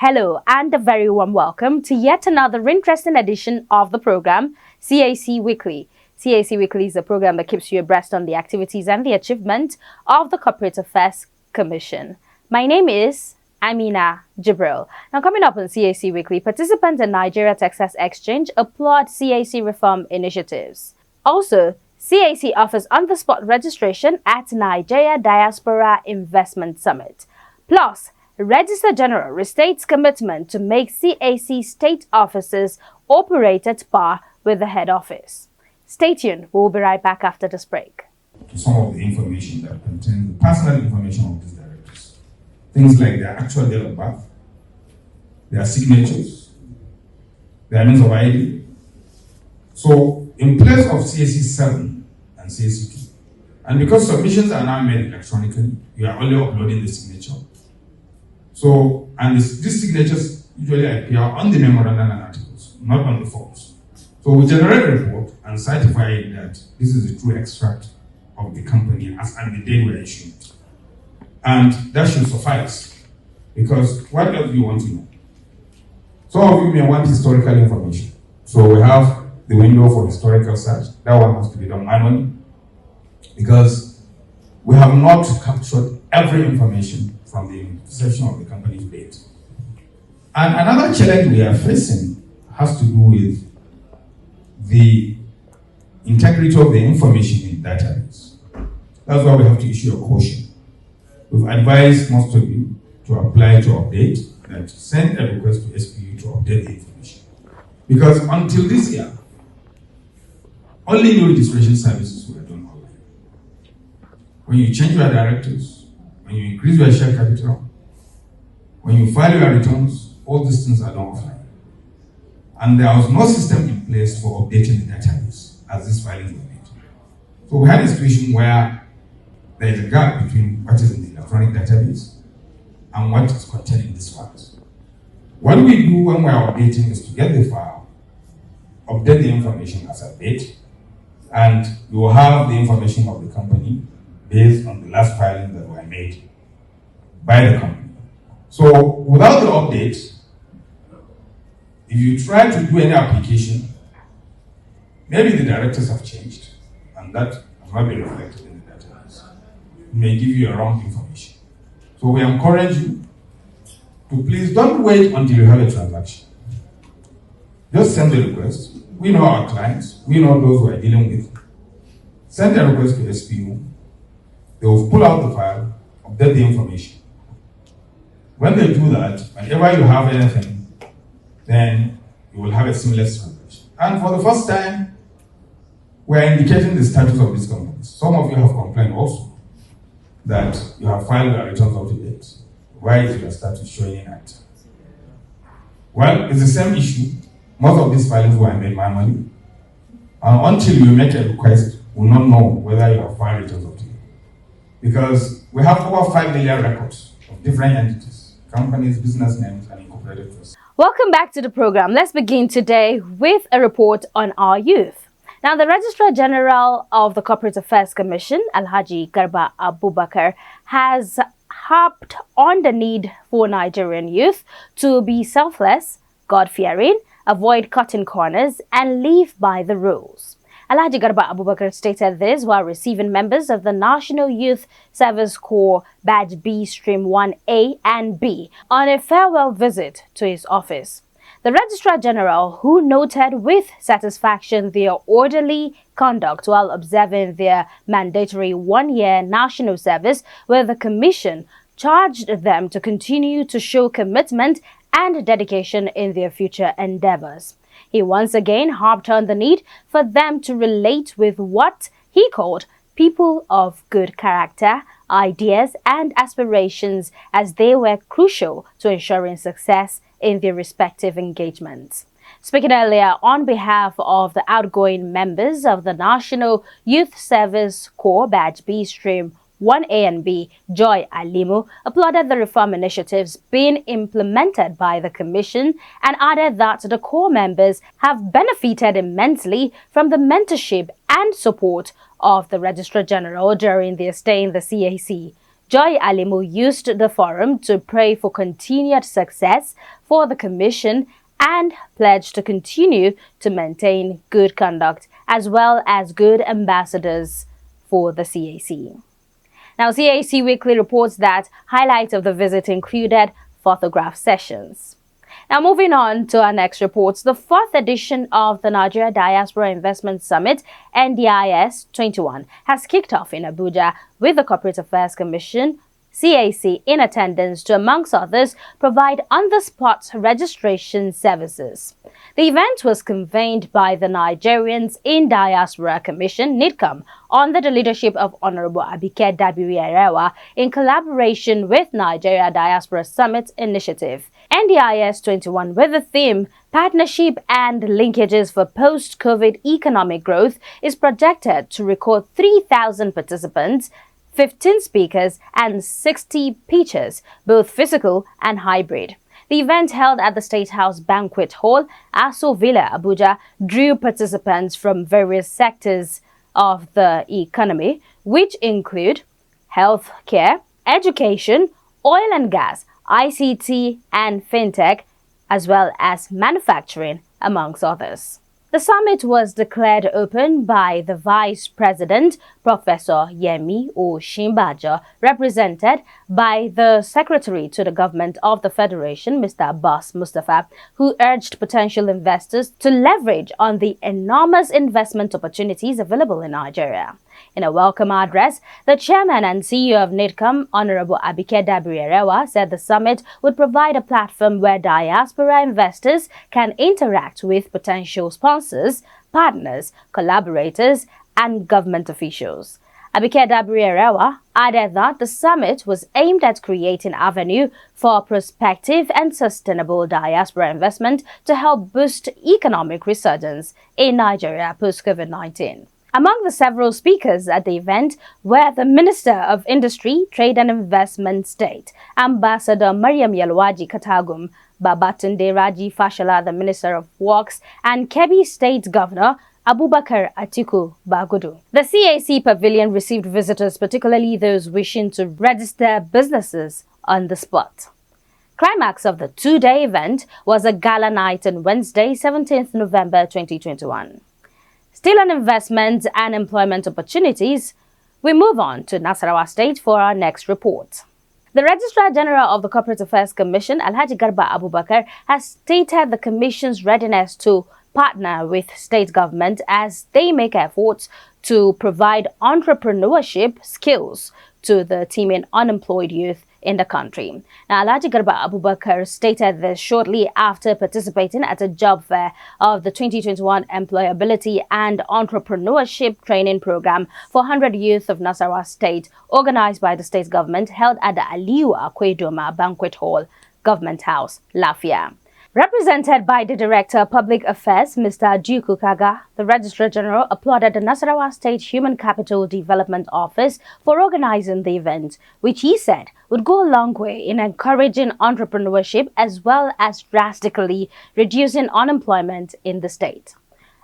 Hello and a very warm welcome to yet another interesting edition of the program, CAC Weekly. CAC Weekly is a program that keeps you abreast on the activities and the achievement of the Corporate Affairs Commission. My name is Amina Jibril. Now, coming up on CAC Weekly, participants in Nigeria Texas Exchange applaud CAC reform initiatives. Also, CAC offers on-the-spot registration at Nigeria Diaspora Investment Summit. Plus, Registrar General restates commitment to make CAC state offices operate at par with the head office. Stay tuned. We'll be right back after this break. Some of the information that contains the personal information of these directors. Things like their actual date of birth, their signatures, their means of ID. So, in place of CAC 7 and CAC 2, and because submissions are now made electronically, you are only uploading the signature. So, and these signatures usually appear on the memorandum and articles, not on the forms. So we generate a report and certify that this is a true extract of the company as at the day we are issuing it. And that should suffice, because what else do you want to know? Some of you may want historical information. So we have the window for historical search. That one has to be done manually, because we have not captured every information from the inception of the company's date. And another challenge we are facing has to do with the integrity of the information in database. That's why we have to issue a caution. We've advised most of you to apply to update, and send a request to SPU to update the information. Because until this year, only new registration services were done online. When you change your directors, when you increase your share capital, when you file your returns, all these things are done offline. And there was no system in place for updating the database as these filings were made. So we had a situation where there is a gap between what is in the electronic database and what is contained in these files. What we do when we are updating is to get the file, update the information as a date, and we will have the information of the company based on the last filing that were made by the company. So without the update, if you try to do any application, maybe the directors have changed, and that has not been reflected in the database. It may give you a wrong information. So we encourage you to please don't wait until you have a transaction. Just send the request. We know our clients, we know those we are dealing with. Send a request to SPU. They will pull out the file, update the information. When they do that, whenever you have anything, then you will have a seamless transaction. And for the first time, we are indicating the status of these companies. Some of you have complained also that you have filed your returns up to date. Why is your status showing inactive? Well, it's the same issue. Most of these filings were made manually. And until you make a request, we will not know whether you have filed returns up to date. Because we have over 5 million records of different entities, companies, business names, and incorporated trusts. Welcome back to the program. Let's begin today with a report on our youth. Now, the Registrar General of the Corporate Affairs Commission, Alhaji Garba Abubakar, has harped on the need for Nigerian youth to be selfless, God-fearing, avoid cutting corners, and live by the rules. Alhaji Garba Abubakar stated this while receiving members of the National Youth Service Corps Badge B Stream 1A and B on a farewell visit to his office. The Registrar General, who noted with satisfaction their orderly conduct while observing their mandatory one-year national service with the Commission, charged them to continue to show commitment and dedication in their future endeavors. He once again harped on the need for them to relate with what he called people of good character, ideas, and aspirations, as they were crucial to ensuring success in their respective engagements. Speaking earlier on behalf of the outgoing members of the National Youth Service Corps Badge B Stream 1A and B, Joy Alimu, applauded the reform initiatives being implemented by the Commission and added that the core members have benefited immensely from the mentorship and support of the Registrar General during their stay in the CAC. Joy Alimu used the forum to pray for continued success for the Commission and pledged to continue to maintain good conduct as well as good ambassadors for the CAC. Now, CAC Weekly reports that highlights of the visit included photograph sessions. Now, moving on to our next reports, the fourth edition of the Nigeria Diaspora Investment Summit, NDIS 21, has kicked off in Abuja with the Corporate Affairs Commission, CAC, in attendance to, amongst others, provide on-the-spot registration services. The event was convened by the Nigerians in Diaspora Commission, NIDCOM, under the leadership of Honorable Abike Dabiri-Erewa in collaboration with Nigeria Diaspora Summit Initiative. NDIS 21, with the theme Partnership and Linkages for Post-COVID Economic Growth, is projected to record 3,000 participants, 15 speakers and 60 pitches, both physical and hybrid. The event, held at the State House Banquet Hall, Aso Villa, Abuja, drew participants from various sectors of the economy, which include health care, education, oil and gas, ICT and fintech, as well as manufacturing, amongst others. The summit was declared open by the Vice President, Professor Yemi Osinbajo, represented by the Secretary to the Government of the Federation, Mr. Abbas Mustafa, who urged potential investors to leverage on the enormous investment opportunities available in Nigeria. In a welcome address, the chairman and CEO of NIDCOM, Honorable Abike Dabiri-Erewa, said the summit would provide a platform where diaspora investors can interact with potential sponsors, partners, collaborators, and government officials. Abike Dabiri-Erewa added that the summit was aimed at creating avenue for prospective and sustainable diaspora investment to help boost economic resurgence in Nigeria post-COVID-19. Among the several speakers at the event were the Minister of Industry, Trade and Investment State, Ambassador Mariam Yalwaji Katagum, Babatunde Raji Fashola, the Minister of Works, and Kebbi State Governor Abubakar Atiku Bagudu. The CAC Pavilion received visitors, particularly those wishing to register businesses on the spot. Climax of the two-day event was a gala night on Wednesday, 17th November 2021. Still on investment and employment opportunities, we move on to Nasarawa State for our next report. The Registrar General of the Corporate Affairs Commission, Alhaji Garba Abubakar, has stated the Commission's readiness to partner with state government as they make efforts to provide entrepreneurship skills to the teeming unemployed youth in the country. Now, Alhaji Garba Abubakar stated this shortly after participating at a job fair of the 2021 Employability and Entrepreneurship Training Program for 100 youth of Nasarawa State, organized by the state government, held at the Aliyu Akwedoma Banquet Hall, Government House, Lafia. Represented by the Director of Public Affairs, Mr. Juku Kaga, the Registrar General applauded the Nasarawa State Human Capital Development Office for organizing the event, which he said would go a long way in encouraging entrepreneurship as well as drastically reducing unemployment in the state.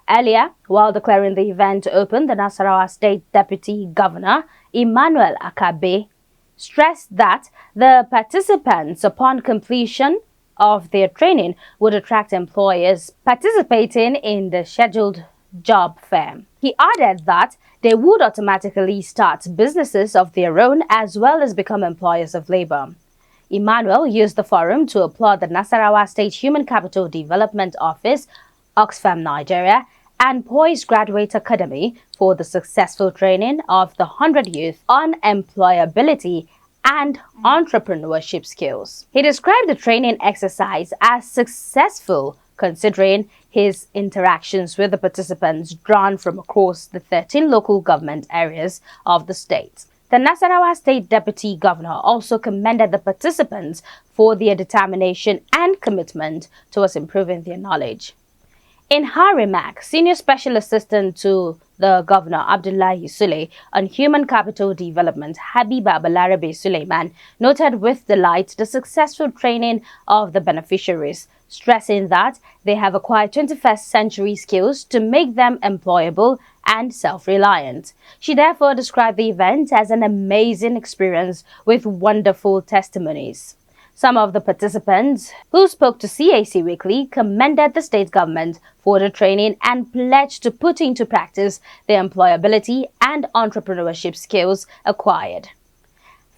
Earlier, while declaring the event open, the Nasarawa State Deputy Governor, Emmanuel Akabe, stressed that the participants, upon completion of their training, would attract employers participating in the scheduled job fair. He added that they would automatically start businesses of their own as well as become employers of labor. Emmanuel used the forum to applaud the Nasarawa State Human Capital Development Office, Oxfam Nigeria, and Poised Graduate Academy for the successful training of the 100 youth on employability and entrepreneurship skills. He described the training exercise as successful considering his interactions with the participants drawn from across the 13 local government areas of the state. The Nasarawa State Deputy Governor also commended the participants for their determination and commitment towards improving their knowledge. In her remark, Senior Special Assistant to the Governor Abdullahi Sule on Human Capital Development, Habiba Balarabe Suleiman, noted with delight the successful training of the beneficiaries, stressing that they have acquired 21st century skills to make them employable and self-reliant. She therefore described the event as an amazing experience with wonderful testimonies. Some of the participants who spoke to CAC Weekly commended the state government for the training and pledged to put into practice the employability and entrepreneurship skills acquired.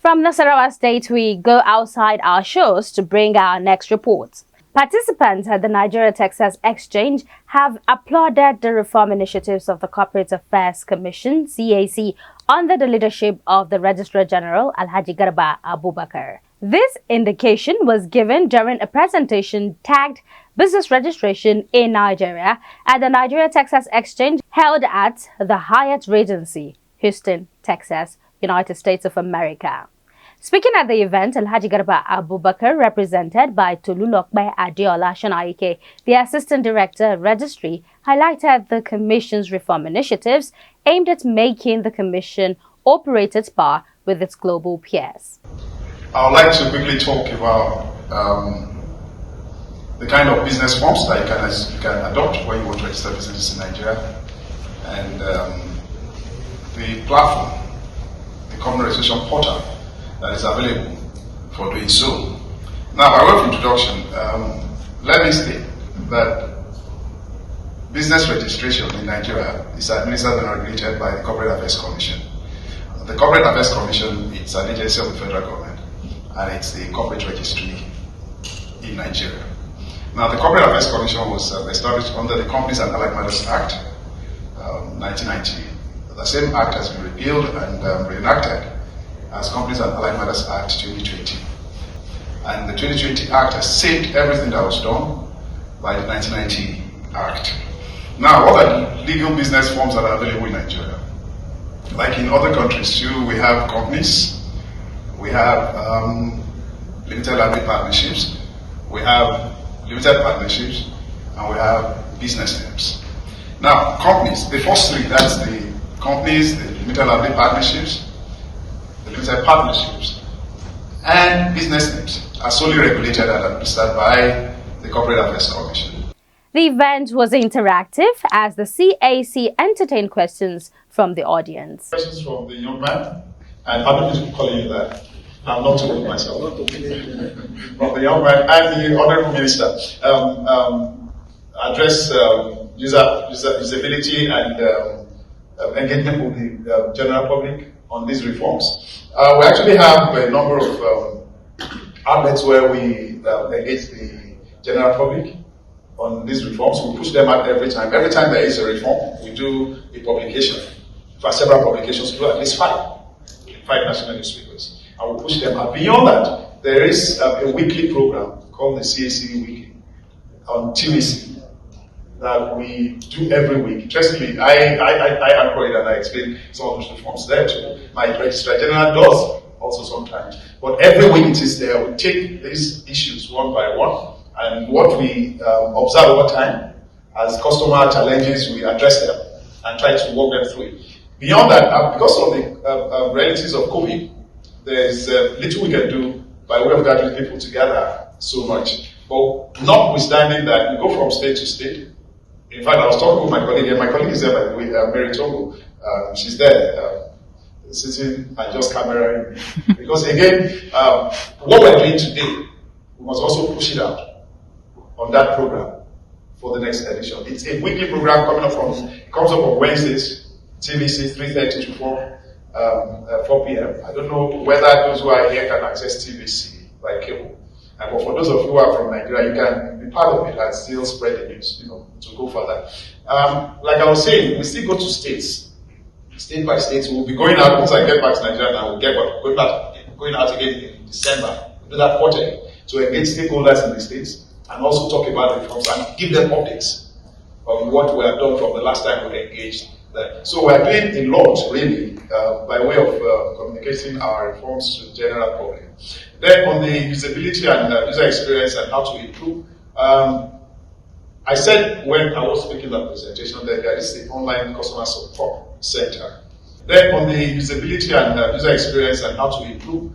From Nasarawa State, we go outside our shores to bring our next report. Participants at the Nigeria-Texas Exchange have applauded the reform initiatives of the Corporate Affairs Commission, CAC, under the leadership of the Registrar General Alhaji Garba Abubakar. This indication was given during a presentation tagged Business Registration in Nigeria at the Nigeria-Texas Exchange held at the Hyatt Regency, Houston, Texas, United States of America. Speaking at the event, Alhaji Garba Abubakar, represented by Tolulokbe Adeola Shonaike, the Assistant Director Registry, highlighted the Commission's reform initiatives aimed at making the Commission operate its power with its global peers. I would like to quickly talk about the kind of business forms that you can adopt when you want to register businesses in Nigeria, and the platform, the common registration portal that is available for doing so. Now, by way of introduction, let me state that business registration in Nigeria is administered and regulated by the Corporate Affairs Commission. The Corporate Affairs Commission is an agency of the federal government, and it's the corporate registry in Nigeria. Now, the Corporate Affairs Commission was established under the Companies and Allied Matters Act, 1990. The same act has been repealed and reenacted as Companies and Allied Matters Act 2020. And the 2020 Act has saved everything that was done by the 1990 Act. Now, what are legal business forms that are available in Nigeria? Like in other countries too, we have companies, we have limited liability partnerships, we have limited partnerships, and we have business names. Now, companies, the first three, that's the companies, the limited liability partnerships, the limited partnerships, and business names are solely regulated and administered by the Corporate Affairs Commission. The event was interactive as the CAC entertained questions from the audience. Questions from the young man, and I'm not just calling you that. I'm not to old myself. From the young man and the Honorable Minister address usability and engagement with the general public on these reforms. We actually have a number of outlets where we engage the general public on these reforms. We push them out every time. Every time there is a reform, we do a publication. For several publications, we do at least five national newspapers, and we push them out. Beyond that, there is a weekly program called the CAC Weekly on TVC that we do every week. Interestingly, I anchor it and I explain some of those reforms there too. My Registrar General does also sometimes. But every week it is there. We take these issues one by one, and what we observe over time as customer challenges, we address them and try to walk them through it. Beyond that, because of the realities of COVID, there's little we can do by way of gathering people together so much. But notwithstanding that, we go from state to state. In fact, I was talking with my colleague, and my colleague is there, by the way, Mary Togo. She's there, sitting and just cameraing. Because again, what we're doing today, we must also push it out on that program for the next edition. It's a weekly program comes up on Wednesdays, TVC 3:30 to 4 p.m. I don't know whether those who are here can access TVC by cable. But for those of you who are from Nigeria, you can be part of it and still spread the news, to go further. Like I was saying, we still go to states, state by state. We'll be going out once I get back to Nigeria, and we'll going out again in December. We'll do that quarterly to engage stakeholders in the states and also talk about the reforms and give them updates on what we have done from the last time we engaged them. So we are doing a lot, really, by way of communicating our reforms to the general public. Then on the usability and user experience and how to improve, I said when I was making that presentation that there is the online customer support center. Then on the usability and user experience and how to improve,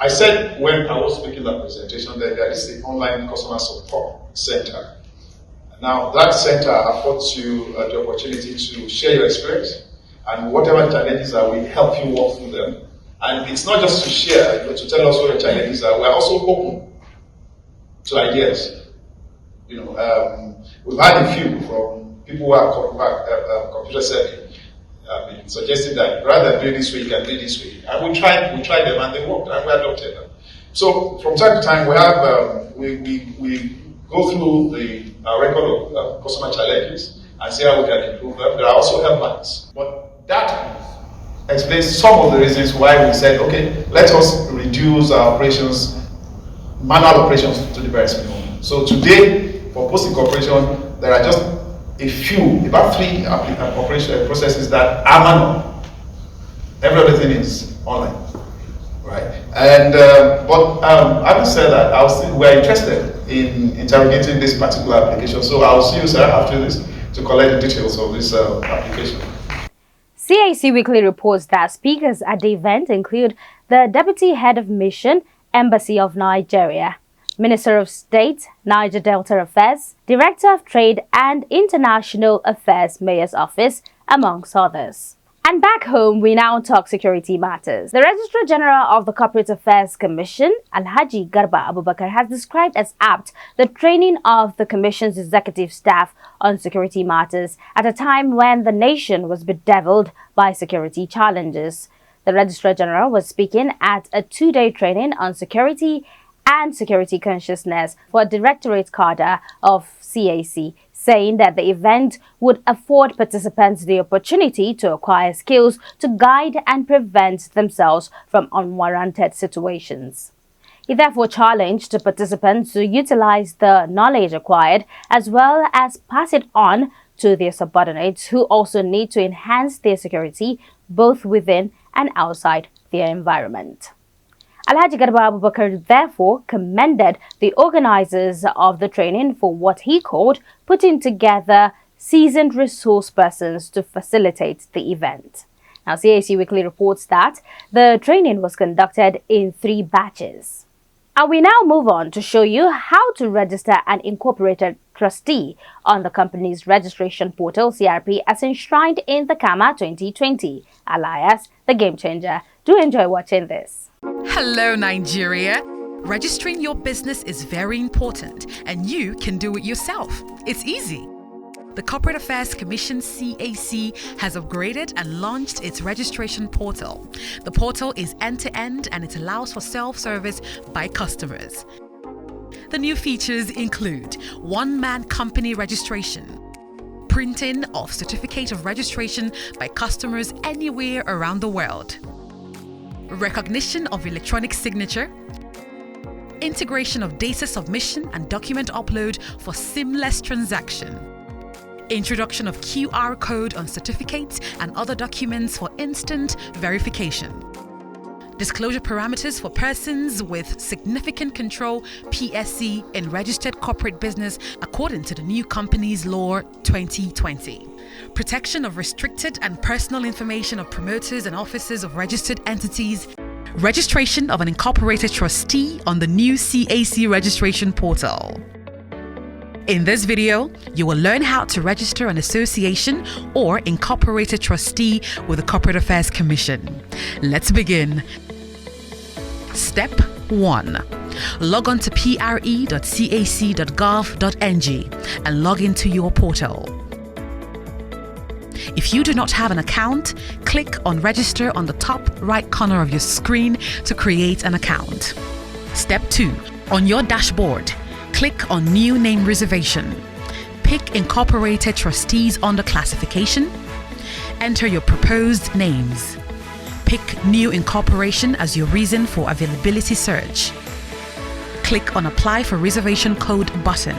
I said when I was making that presentation that there is the online customer support center. Now, that center affords you the opportunity to share your experience, and whatever challenges are, we help you walk through them. And it's not just to share, but to tell us what your challenges are. We're also open to ideas. We've had a few from people who are computer savvy, suggesting that rather than do it this way, you can do it this way. And we tried them and they worked, and we adopted them. So from time to time, we have we go through our record of customer challenges and see how we can improve them. There are also helplines, but that explains some of the reasons why we said, okay, let us reduce our manual operations to the barest minimum. So today, for post incorporation, there are just a few, about 3 operation processes that are manual. Every other thing is online, right? And having said that, we're interested in interrogating this particular application. So I'll see you, sir, after this to collect the details of this application. CAC Weekly reports that speakers at the event include the Deputy Head of Mission, Embassy of Nigeria, Minister of State, Niger Delta Affairs, Director of Trade and International Affairs Mayor's Office, amongst others. And back home, we now talk security matters. The Registrar General of the Corporate Affairs Commission, Alhaji Garba Abubakar, has described as apt the training of the Commission's executive staff on security matters at a time when the nation was bedeviled by security challenges. The Registrar General was speaking at a 2-day training on security and security consciousness for Directorate Cadre of CAC, saying that the event would afford participants the opportunity to acquire skills to guide and prevent themselves from unwarranted situations. He therefore challenged the participants to utilize the knowledge acquired as well as pass it on to their subordinates who also need to enhance their security both within and outside their environment. Alhaji Garba Abubakar therefore commended the organizers of the training for what he called putting together seasoned resource persons to facilitate the event. Now, CAC Weekly reports that the training was conducted in 3 batches. And we now move on to show you how to register an incorporated trustee on the company's registration portal, CRP, as enshrined in the CAMA 2020, alias the Game Changer. Do enjoy watching this. Hello, Nigeria. Registering your business is very important, and you can do it yourself. It's easy. The Corporate Affairs Commission, CAC, has upgraded and launched its registration portal. The portal is end-to-end and it allows for self-service by customers. The new features include one-man company registration, printing of certificate of registration by customers anywhere around the world, recognition of electronic signature, integration of data submission and document upload for seamless transaction, introduction of QR code on certificates and other documents for instant verification, disclosure parameters for persons with significant control PSC in registered corporate business according to the new Companies Law 2020, protection of restricted and personal information of promoters and officers of registered entities, registration of an incorporated trustee on the new CAC registration portal. In this video, you will learn how to register an association or incorporated trustee with the Corporate Affairs Commission. Let's begin. Step 1. Log on to pre.cac.gov.ng and log into your portal. If you do not have an account, click on Register on the top right corner of your screen to create an account. Step 2. On your dashboard, click on New Name Reservation. Pick Incorporated Trustees under Classification. Enter your proposed names. Pick New Incorporation as your reason for availability search. Click on Apply for Reservation Code button.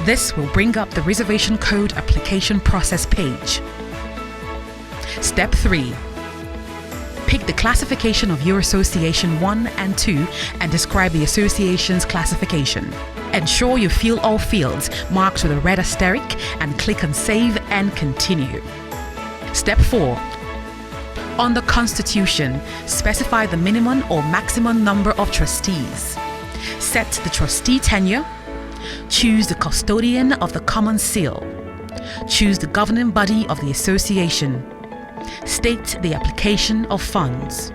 This will bring up the reservation code application process page. Step 3. Pick the classification of your Association 1 and 2 and describe the association's classification. Ensure you fill all fields marked with a red asterisk and click on Save and Continue. Step 4. On the Constitution, specify the minimum or maximum number of trustees. Set the trustee tenure. Choose the custodian of the common seal. Choose the governing body of the association. State the application of funds.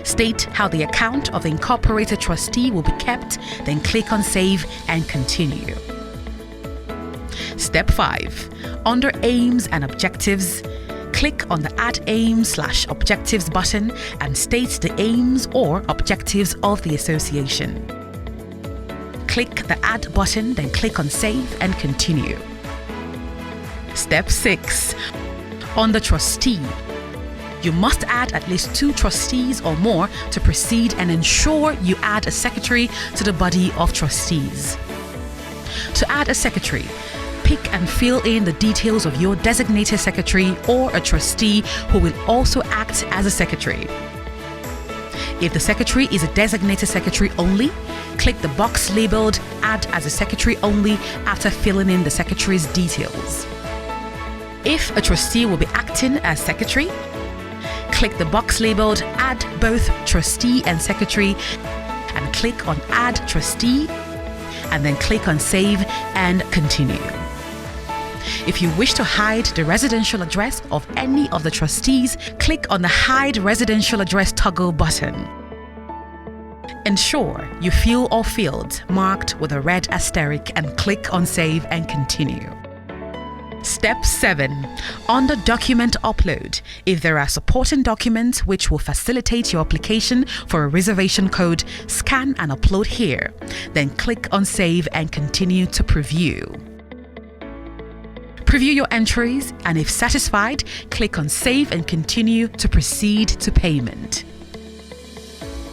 State how the account of the incorporated trustee will be kept, then click on Save and Continue. Step 5. Under Aims and Objectives, click on the Add Aims/Objectives button and state the aims or objectives of the association. Click the Add button, then click on Save and Continue. Step 6. On the Trustee, you must add at least 2 trustees or more to proceed and ensure you add a secretary to the body of trustees. To add a secretary, pick and fill in the details of your designated secretary or a trustee who will also act as a secretary. If the secretary is a designated secretary only, click the box labeled Add as a Secretary Only after filling in the secretary's details. If a trustee will be acting as secretary, click the box labeled Add Both Trustee and Secretary and click on Add Trustee and then click on Save and Continue. If you wish to hide the residential address of any of the trustees, click on the Hide Residential Address toggle button. Ensure you fill all fields marked with a red asterisk and click on Save and Continue. Step 7. Under Document Upload, if there are supporting documents which will facilitate your application for a reservation code, scan and upload here. Then click on Save and Continue to preview. Preview your entries, and if satisfied, click on Save and Continue to proceed to payment.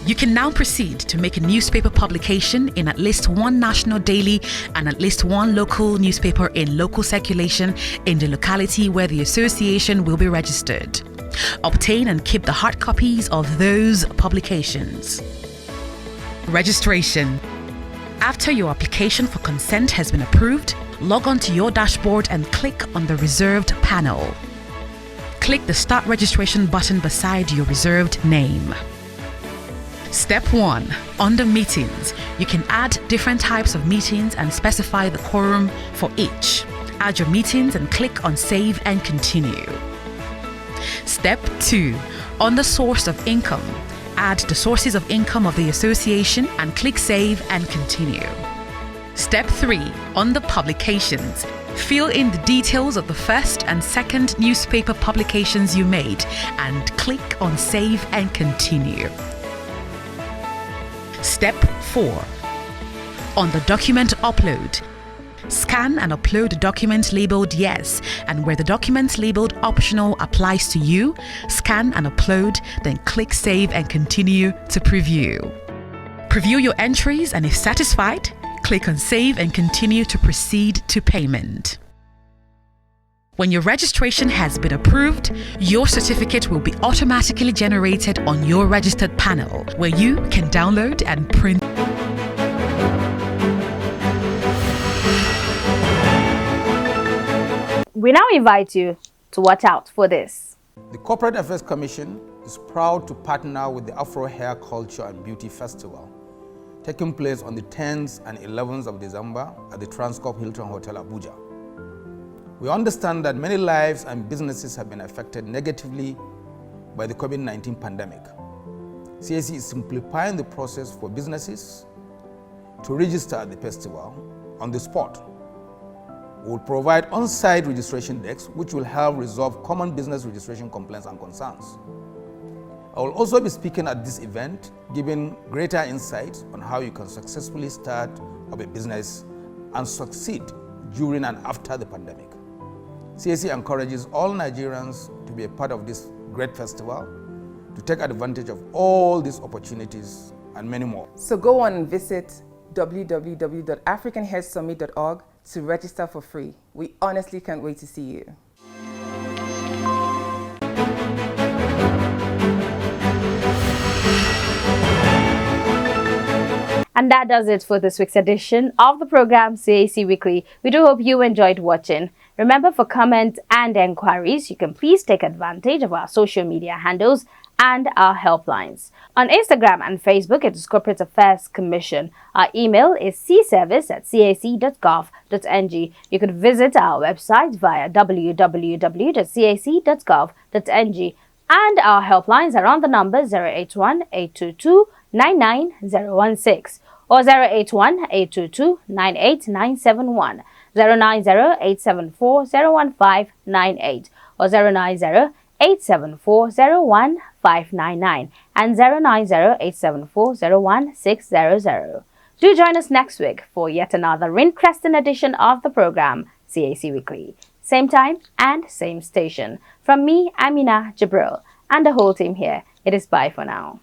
You can now proceed to make a newspaper publication in at least one national daily and at least one local newspaper in local circulation in the locality where the association will be registered. Obtain and keep the hard copies of those publications. Registration. After your application for consent has been approved, log on to your dashboard and click on the Reserved panel. Click the Start Registration button beside your reserved name. Step 1. Under Meetings, you can add different types of meetings and specify the quorum for each. Add your meetings and click on Save and Continue. Step 2. Under Source of Income, add the sources of income of the association and click Save and Continue. Step 3. Under Publications, fill in the details of the first and second newspaper publications you made and click on Save and Continue. Step 4. On the Document Upload, scan and upload the document labeled Yes, and where the document labeled Optional applies to you, scan and upload, then click Save and Continue to preview. Preview your entries, and if satisfied, click on Save and Continue to proceed to payment. When your registration has been approved, your certificate will be automatically generated on your registered panel, where you can download and print. We now invite you to watch out for this. The Corporate Affairs Commission is proud to partner with the Afro Hair Culture and Beauty Festival, taking place on the 10th and 11th of December at the Transcorp Hilton Hotel, Abuja. We understand that many lives and businesses have been affected negatively by the COVID-19 pandemic. CAC is simplifying the process for businesses to register at the festival on the spot. We will provide on-site registration desks which will help resolve common business registration complaints and concerns. I will also be speaking at this event, giving greater insight on how you can successfully start up a business and succeed during and after the pandemic. CAC encourages all Nigerians to be a part of this great festival, to take advantage of all these opportunities and many more. So go on and visit www.africanhairsummit.org to register for free. We honestly can't wait to see you. And that does it for this week's edition of the program CAC Weekly. We do hope you enjoyed watching. Remember, for comments and enquiries, you can please take advantage of our social media handles and our helplines. On Instagram and Facebook, it is Corporate Affairs Commission. Our email is cservice@cac.gov.ng. You could visit our website via www.cac.gov.ng. And our helplines are on the number 081-822-99016 or 081-822-98971, 090-874-01598 or 090-874-01599 and 090-874-01600. Do join us next week for yet another interesting edition of the program, CAC Weekly. Same time and same station. From me, Amina Jabril, and the whole team here, it is bye for now.